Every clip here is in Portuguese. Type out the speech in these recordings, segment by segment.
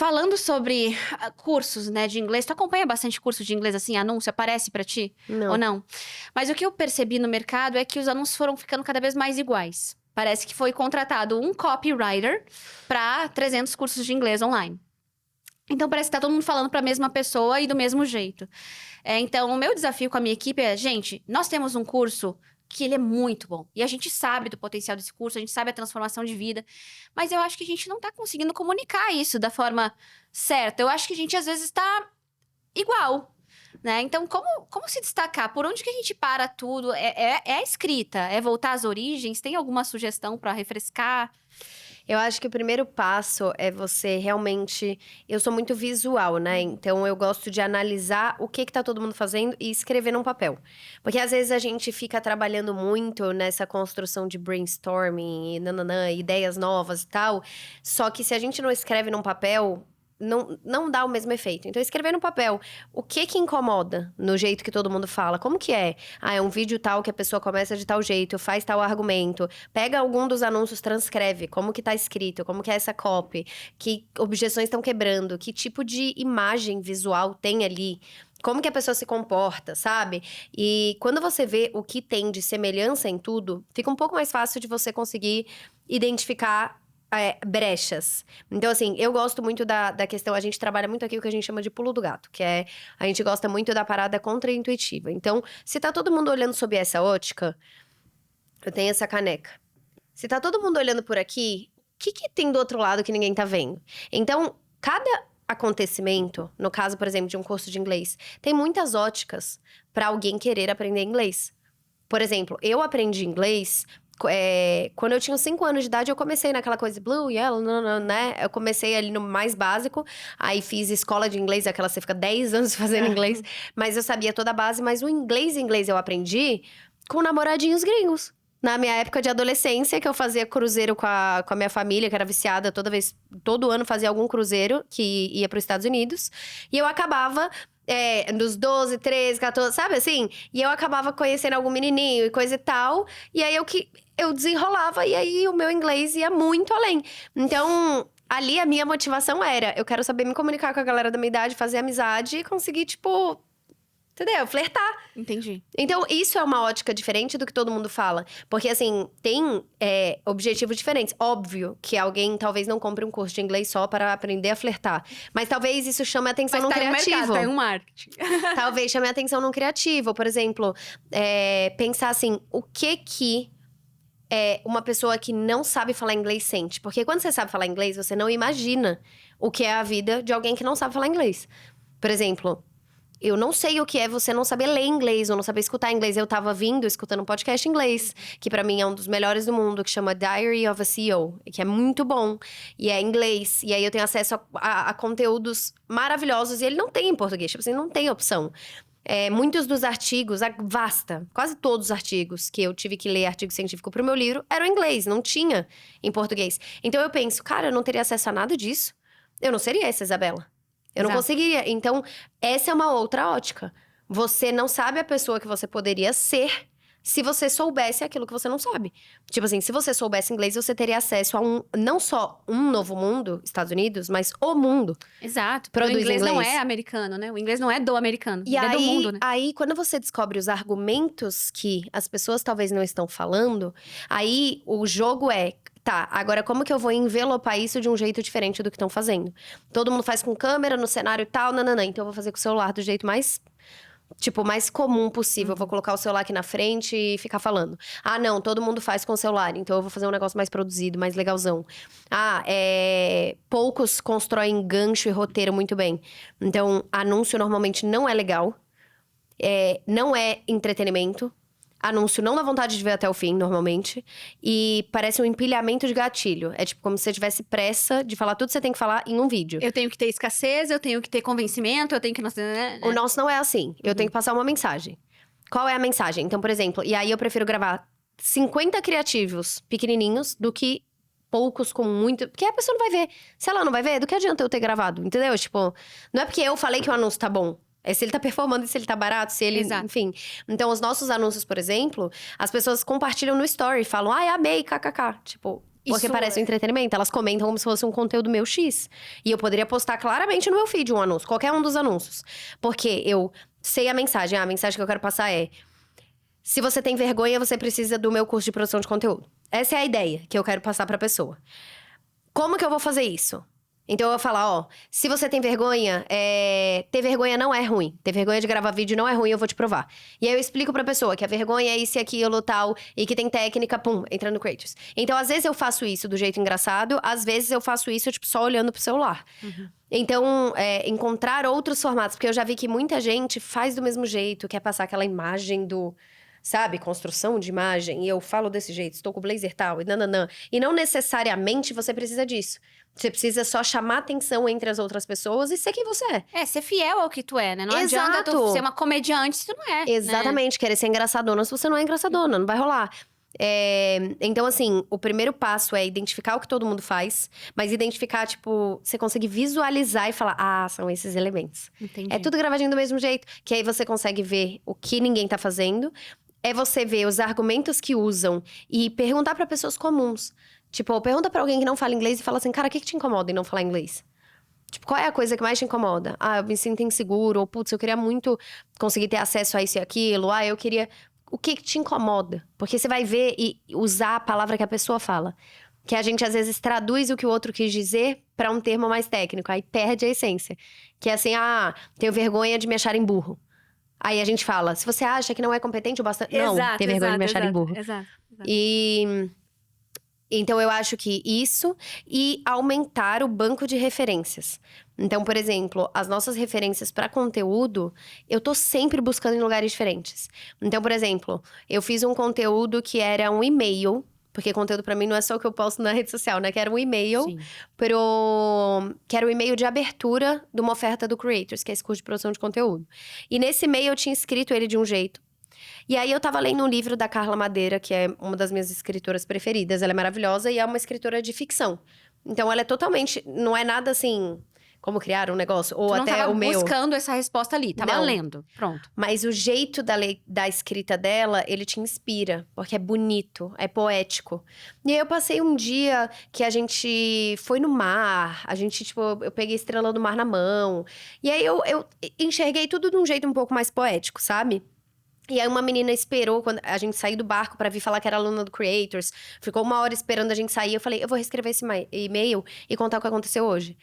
falando sobre cursos, né, de inglês, tu acompanha bastante curso de inglês, assim, anúncio, aparece pra ti? Não. Ou não? Mas o que eu percebi no mercado é que os anúncios foram ficando cada vez mais iguais. Parece que foi contratado um copywriter para 300 cursos de inglês online. Então, parece que tá todo mundo falando para a mesma pessoa e do mesmo jeito. Então, o meu desafio com a minha equipe é, gente, nós temos um curso que ele é muito bom. E a gente sabe do potencial desse curso, a gente sabe a transformação de vida. Mas eu acho que a gente não tá conseguindo comunicar isso da forma certa. Eu acho que a gente, às vezes, tá igual, né? Então, como se destacar? Por onde que a gente para tudo? É a escrita? É voltar às origens? Tem alguma sugestão para refrescar? Eu acho que o primeiro passo é você realmente. Eu sou muito visual, né? Então eu gosto de analisar o que tá todo mundo fazendo e escrever num papel. Porque às vezes a gente fica trabalhando muito nessa construção de brainstorming e nananã, ideias novas e tal. Só que se a gente não escreve num papel, não dá o mesmo efeito. Então, escrever no papel, o que incomoda no jeito que todo mundo fala? Como que é? Ah, é um vídeo tal que a pessoa começa de tal jeito, faz tal argumento. Pega algum dos anúncios, transcreve. Como que tá escrito? Como que é essa copy? Que objeções estão quebrando? Que tipo de imagem visual tem ali? Como que a pessoa se comporta, sabe? E quando você vê o que tem de semelhança em tudo, fica um pouco mais fácil de você conseguir identificar brechas. Então, assim, eu gosto muito da questão. A gente trabalha muito aqui o que a gente chama de pulo do gato, que é a gente gosta muito da parada contraintuitiva. Então, se tá todo mundo olhando sob essa ótica, eu tenho essa caneca. Se tá todo mundo olhando por aqui, o que tem do outro lado que ninguém tá vendo? Então, cada acontecimento, no caso, por exemplo, de um curso de inglês, tem muitas óticas para alguém querer aprender inglês. Por exemplo, eu aprendi inglês. Quando eu tinha 5 anos de idade, eu comecei naquela coisa blue, yellow, né? Eu comecei ali no mais básico. Aí fiz escola de inglês, aquela você fica 10 anos fazendo inglês. Mas eu sabia toda a base. Mas o inglês eu aprendi com namoradinhos gringos. Na minha época de adolescência, que eu fazia cruzeiro com a minha família, que era viciada todo ano fazia algum cruzeiro que ia para os Estados Unidos. E eu acabava nos 12, 13, 14, sabe assim? E eu acabava conhecendo algum menininho e coisa e tal. E aí eu desenrolava e aí o meu inglês ia muito além. Então, ali a minha motivação era: eu quero saber me comunicar com a galera da minha idade, fazer amizade e conseguir, tipo, entendeu? Flertar. Entendi. Então, isso é uma ótica diferente do que todo mundo fala. Porque, assim, tem objetivos diferentes. Óbvio que alguém talvez não compre um curso de inglês só para aprender a flertar. Mas talvez isso chame a atenção Mas num tá no criativo. mercado, tá no marketing. Talvez chame a atenção num criativo. Por exemplo, pensar assim, o que uma pessoa que não sabe falar inglês sente? Porque quando você sabe falar inglês, você não imagina o que é a vida de alguém que não sabe falar inglês. Por exemplo, eu não sei o que é você não saber ler inglês ou não saber escutar inglês. Eu tava escutando um podcast em inglês, que pra mim é um dos melhores do mundo, que chama Diary of a CEO, que é muito bom. E é em inglês. E aí eu tenho acesso a conteúdos maravilhosos. E ele não tem em português, tipo assim, não tem opção. Muitos dos artigos, quase todos os artigos que eu tive que ler, artigo científico pro meu livro, eram em inglês, não tinha em português. Então eu penso, cara, eu não teria acesso a nada disso. Eu não seria essa Isabela. Eu não Exato. conseguiria. Então, essa é uma outra ótica. Você não sabe a pessoa que você poderia ser se você soubesse aquilo que você não sabe. Tipo assim, se você soubesse inglês, você teria acesso a não só um novo mundo, Estados Unidos, mas o mundo. Exato. Porque o Produz inglês não inglês. é americano, né? O inglês não é do americano. E ele é do mundo, né? aí, quando você descobre os argumentos que as pessoas talvez não estão falando, aí o jogo tá, agora como que eu vou envelopar isso de um jeito diferente do que estão fazendo? Todo mundo faz com câmera, no cenário e tal, nananã. Então eu vou fazer com o celular do jeito mais comum possível. Eu vou colocar o celular aqui na frente e ficar falando. Ah, não, todo mundo faz com o celular, então eu vou fazer um negócio mais produzido, mais legalzão. Ah, poucos constroem gancho e roteiro muito bem. Então, anúncio normalmente não é legal. Não é entretenimento. Anúncio não dá vontade de ver até o fim, normalmente. E parece um empilhamento de gatilho. É tipo como se você tivesse pressa de falar tudo que você tem que falar em um vídeo. Eu tenho que ter escassez, eu tenho que ter convencimento, eu tenho que... Né? O nosso não é assim. Eu tenho que passar uma mensagem. Qual é a mensagem? Então, por exemplo, e aí eu prefiro gravar 50 criativos pequenininhos do que poucos com muito... Porque a pessoa não vai ver. Se ela não vai ver, do que adianta eu ter gravado? Entendeu? Tipo, não é porque eu falei que o anúncio tá bom. É se ele tá performando, se ele tá barato, se ele... Exato. Enfim. Então, os nossos anúncios, por exemplo, as pessoas compartilham no story. Falam, ai, amei, kkk. Tipo, Porque Isso parece um entretenimento. Elas comentam como se fosse um conteúdo meu X. E eu poderia postar claramente no meu feed um anúncio, qualquer um dos anúncios. Porque eu sei a mensagem. A mensagem que eu quero passar é: se você tem vergonha, você precisa do meu curso de produção de conteúdo. Essa é a ideia que eu quero passar pra pessoa. Como que eu vou fazer isso? Então eu vou falar, ó, se você tem vergonha, ter vergonha não é ruim. Ter vergonha de gravar vídeo não é ruim, eu vou te provar. E aí eu explico pra pessoa que a vergonha é isso e aquilo, tal, e que tem técnica, pum, entra no Creators. Então, às vezes eu faço isso do jeito engraçado, às vezes eu faço isso, tipo, só olhando pro celular. Então, encontrar outros formatos, porque eu já vi que muita gente faz do mesmo jeito, quer passar aquela imagem do... Sabe, construção de imagem, e eu falo desse jeito, estou com o blazer tal, e nananã. E não necessariamente você precisa disso. Você precisa só chamar atenção entre as outras pessoas e ser quem você é. ser fiel ao que tu é, né? Não Exato. adianta tu ser uma comediante se tu não é. Exatamente, querer ser engraçadona se você não é engraçadona, não vai rolar. Então, assim, o primeiro passo é identificar o que todo mundo faz, mas identificar, tipo, você consegue visualizar e falar, ah, são esses elementos. Entendi. É tudo gravadinho do mesmo jeito, que aí você consegue ver o que ninguém tá fazendo. É você ver os argumentos que usam e perguntar pra pessoas comuns. Tipo, pergunta pra alguém que não fala inglês e fala assim, cara, o que te incomoda em não falar inglês? Tipo, qual é a coisa que mais te incomoda? Ah, eu me sinto inseguro, ou putz, eu queria muito conseguir ter acesso a isso e aquilo. Ah, eu queria... O que te incomoda? Porque você vai ver e usar a palavra que a pessoa fala. Que a gente, às vezes, traduz o que o outro quis dizer pra um termo mais técnico. Aí perde a essência. Que é assim, tenho vergonha de me acharem burro. Aí a gente fala, se você acha que não é competente o bastante... Não, tem vergonha de me acharem burro. Exato. E... Então, eu acho que isso e aumentar o banco de referências. Então, por exemplo, as nossas referências para conteúdo, eu tô sempre buscando em lugares diferentes. Então, por exemplo, eu fiz um conteúdo que era um e-mail, porque conteúdo para mim não é só o que eu posto na rede social, né? Que era um e-mail que era o e-mail de abertura de uma oferta do Creators, que é esse curso de produção de conteúdo. E nesse e-mail eu tinha escrito ele de um jeito. E aí eu tava lendo um livro da Carla Madeira, que é uma das minhas escritoras preferidas. Ela é maravilhosa e é uma escritora de ficção. Então ela é totalmente... Não é nada assim... Como criar um negócio, ou tu não até tava o meu. buscando essa resposta ali, tava Não. lendo. Pronto. Mas o jeito da escrita dela, ele te inspira. Porque é bonito, é poético. E aí eu passei um dia que a gente foi no mar. A gente, tipo, eu peguei Estrela do Mar na mão. E aí eu enxerguei tudo de um jeito um pouco mais poético, sabe? E aí uma menina esperou quando a gente saiu do barco pra vir falar que era aluna do Creators. Ficou 1 hora esperando a gente sair. Eu falei, eu vou reescrever esse e-mail e contar o que aconteceu hoje.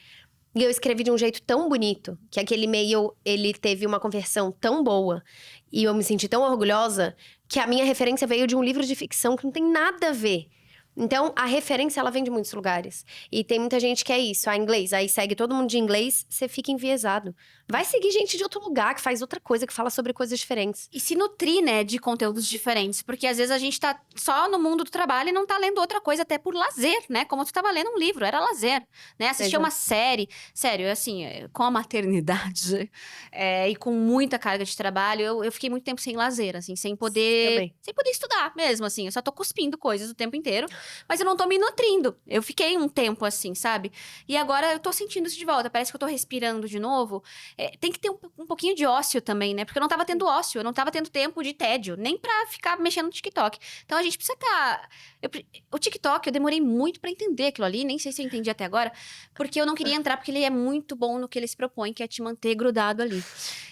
E eu escrevi de um jeito tão bonito, que aquele e-mail, ele teve uma conversão tão boa. E eu me senti tão orgulhosa, que a minha referência veio de um livro de ficção que não tem nada a ver. Então, a referência, ela vem de muitos lugares. E tem muita gente que é isso, inglês. Aí segue todo mundo de inglês, você fica enviesado. Vai seguir gente de outro lugar, que faz outra coisa, que fala sobre coisas diferentes. E se nutrir, né, de conteúdos diferentes. Porque às vezes a gente tá só no mundo do trabalho e não tá lendo outra coisa, até por lazer, né? Como tu tava lendo um livro, era lazer, né? Assistir uma série. Sério, assim, com a maternidade e com muita carga de trabalho, eu fiquei muito tempo sem lazer, assim, sem poder estudar mesmo, assim. Eu só tô cuspindo coisas o tempo inteiro, mas eu não tô me nutrindo. Eu fiquei um tempo assim, sabe? E agora eu tô sentindo isso de volta. Parece que eu tô respirando de novo. Tem que ter um pouquinho de ócio também, né? Porque eu não tava tendo ócio, eu não tava tendo tempo de tédio, nem pra ficar mexendo no TikTok. Então a gente precisa estar. O TikTok, eu demorei muito pra entender aquilo ali, nem sei se eu entendi até agora, porque eu não queria entrar, porque ele é muito bom no que ele se propõe, que é te manter grudado ali.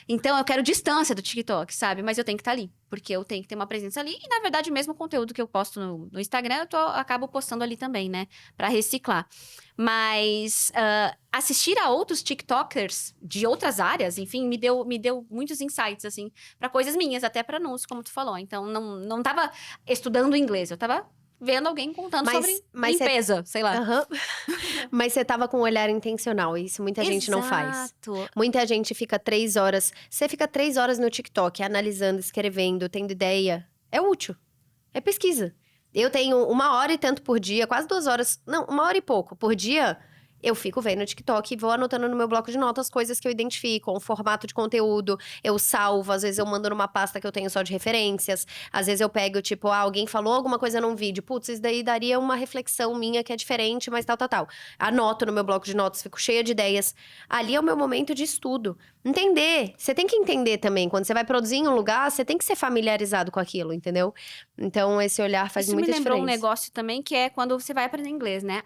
Então eu quero distância do TikTok, sabe? Mas eu tenho que estar ali, porque eu tenho que ter uma presença ali. E na verdade, mesmo o conteúdo que eu posto no Instagram, acabo postando ali também, né? Pra reciclar. Mas assistir a outros TikTokers de outras áreas, enfim, me deu muitos insights, assim, pra coisas minhas, até pra anúncios, como tu falou. Então, não tava estudando inglês, eu tava vendo alguém contando sobre limpeza, sei lá. Mas você tava com um olhar intencional, e isso muita gente não faz. Muita gente fica 3 horas... Você fica 3 horas no TikTok, analisando, escrevendo, tendo ideia. É útil. É pesquisa. Eu tenho 1 hora e tanto por dia, quase 2 horas... Não, 1 hora e pouco por dia. eu fico vendo o TikTok e vou anotando no meu bloco de notas coisas que eu identifico, um formato de conteúdo, eu salvo, às vezes eu mando numa pasta que eu tenho só de referências, às vezes eu pego, tipo, alguém falou alguma coisa num vídeo, putz, isso daí daria uma reflexão minha que é diferente, mas tal, tal, tal. Anoto no meu bloco de notas, fico cheia de ideias. Ali é o meu momento de estudo. Entender, você tem que entender também, quando você vai produzir em um lugar, você tem que ser familiarizado com aquilo, entendeu? Então, esse olhar faz Isso muita me lembrou diferença. um negócio também, que é quando você vai aprender inglês, né?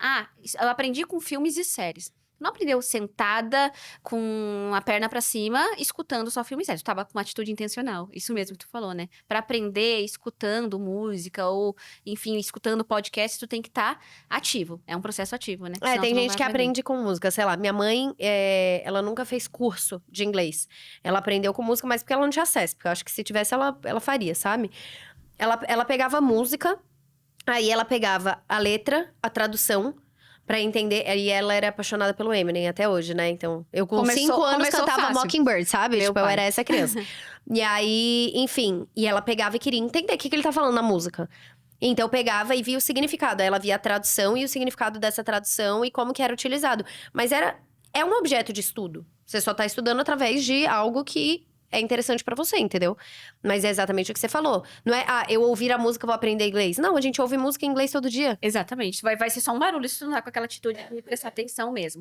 Eu aprendi com filmes e séries. Não aprendeu sentada, com a perna pra cima, escutando só filme e séries. Tu tava com uma atitude intencional. Isso mesmo que tu falou, né? Pra aprender escutando música ou, enfim, escutando podcast, tu tem que estar ativo. É um processo ativo, né? Senão Tem tu não gente vai que aprender. aprende com música, sei lá. Minha mãe, ela nunca fez curso de inglês. Ela aprendeu com música, mas porque ela não tinha acesso. Porque eu acho que se tivesse, ela faria, sabe? Ela pegava música, aí ela pegava a letra, a tradução, pra entender. E ela era apaixonada pelo Eminem até hoje, né? Então, eu com 5 anos começou cantava fácil. Mockingbird, sabe? Meu Tipo, eu pai. era essa criança. E aí, enfim, e ela pegava e queria entender o que ele tá falando na música. Então, eu pegava e via o significado. Aí ela via a tradução e o significado dessa tradução e como que era utilizado. Mas é um objeto de estudo. Você só tá estudando através de algo que é interessante pra você, entendeu? Mas é exatamente o que você falou. Não é, eu ouvir a música, vou aprender inglês. Não, a gente ouve música em inglês todo dia. Exatamente. Vai ser só um barulho se tu não tá com aquela atitude de prestar atenção mesmo.